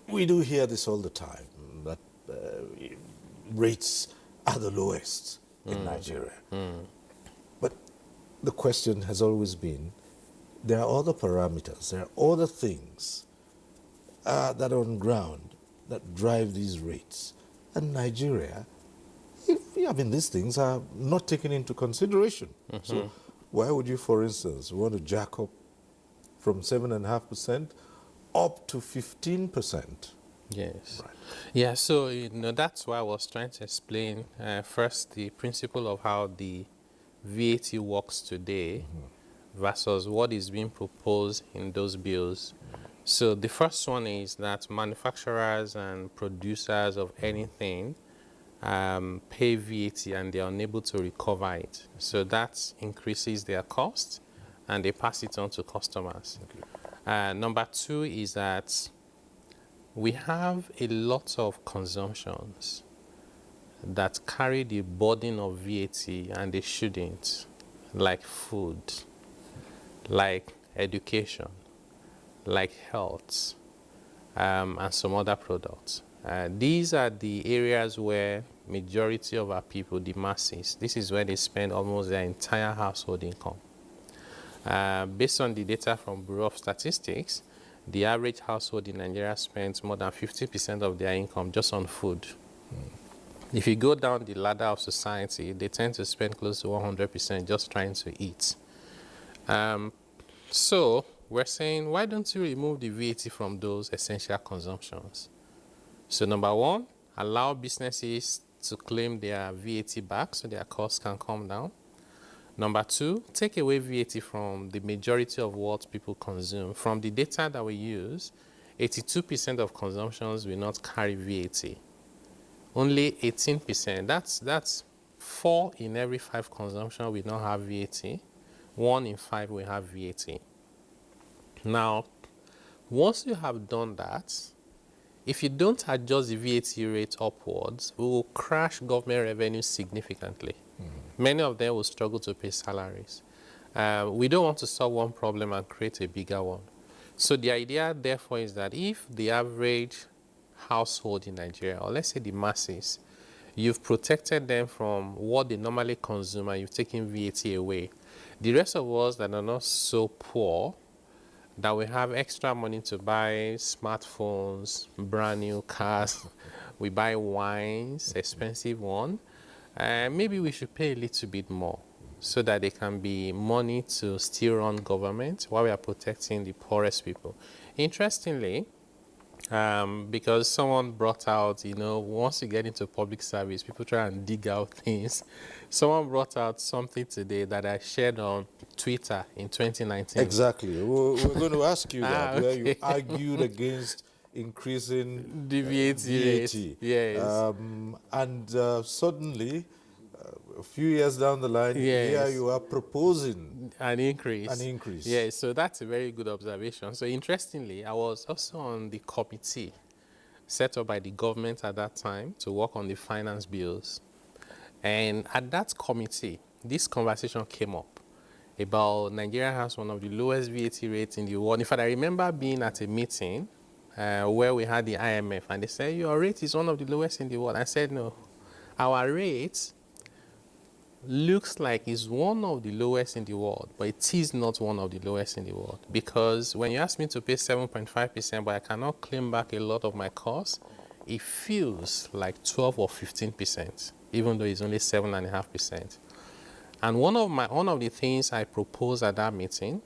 We do hear this all the time, that rates are the lowest in Nigeria. But the question has always been, there are other parameters, there are other things that are on ground that drive these rates. And Nigeria, these things are not taken into consideration. So why would you, for instance, want to jack up from 7.5% up to 15%? Yes. Right. Yeah, so that's why I was trying to explain first the principle of how the VAT works today versus what is being proposed in those bills. So the first one is that manufacturers and producers of anything pay VAT and they are unable to recover it. So that increases their cost and they pass it on to customers. Number two is that we have a lot of consumptions that carry the burden of VAT and they shouldn't, like food, like education, like health, and some other products. These are the areas where majority of our people, the masses, this is where they spend almost their entire household income. Based on the data from Bureau of Statistics, the average household in Nigeria spends more than 50% of their income just on food. If you go down the ladder of society, they tend to spend close to 100% just trying to eat. So we're saying, why don't you remove the VAT from those essential consumptions? So number one, allow businesses to claim their VAT back so their costs can come down. Number two, take away VAT from the majority of what people consume. From the data that we use, 82% of consumptions will not carry VAT. Only 18%, that's 4 in every 5 consumption will not have VAT. 1 in 5 will have VAT. Now, once you have done that, if you don't adjust the VAT rate upwards, we will crash government revenue significantly. Many of them will struggle to pay salaries. We don't want to solve one problem and create a bigger one. So the idea, therefore, is that if the average household in Nigeria, or let's say the masses, you've protected them from what they normally consume and you've taken VAT away, the rest of us that are not so poor, that we have extra money to buy smartphones, brand new cars, we buy wines, expensive one, maybe we should pay a little bit more so that there can be money to still run government while we are protecting the poorest people. Interestingly, because someone brought out, once you get into public service, people try and dig out things. Someone brought out something today that I shared on Twitter in 2019. Exactly. We're going to ask you that, okay. where you argued against increasing the VAT rate. Yes. And suddenly, a few years down the line, here you are proposing an increase. An increase. Yes, so that's a very good observation. So interestingly, I was also on the committee set up by the government at that time to work on the finance bills. And at that committee, this conversation came up about Nigeria has one of the lowest VAT rates in the world. In fact, I remember being at a meeting where we had the IMF, and they said, your rate is one of the lowest in the world. I said, no, our rate looks like it's one of the lowest in the world, but it is not one of the lowest in the world. Because when you ask me to pay 7.5%, but I cannot claim back a lot of my costs, it feels like 12 or 15%, even though it's only 7.5%. And one of the things I proposed at that meeting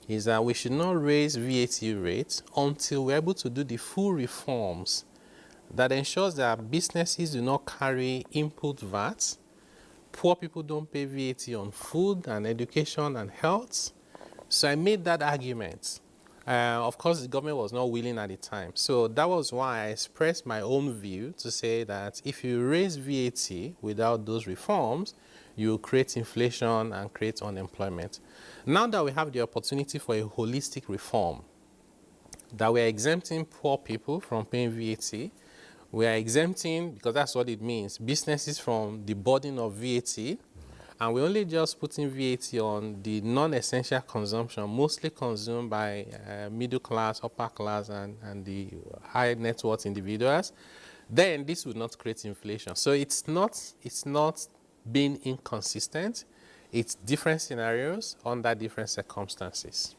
is that we should not raise VAT rates until we're able to do the full reforms that ensures that businesses do not carry input VAT, poor people don't pay VAT on food and education and health. So I made that argument. Of course, the government was not willing at the time. So that was why I expressed my own view to say that if you raise VAT without those reforms, you will create inflation and create unemployment. Now that we have the opportunity for a holistic reform, that we are exempting poor people from paying VAT, we are exempting, because that's what it means, businesses from the burden of VAT, and we only just putting VAT on the non-essential consumption, mostly consumed by middle class, upper class, and the high net worth individuals, then this would not create inflation. So it's not being inconsistent. It's different scenarios under different circumstances.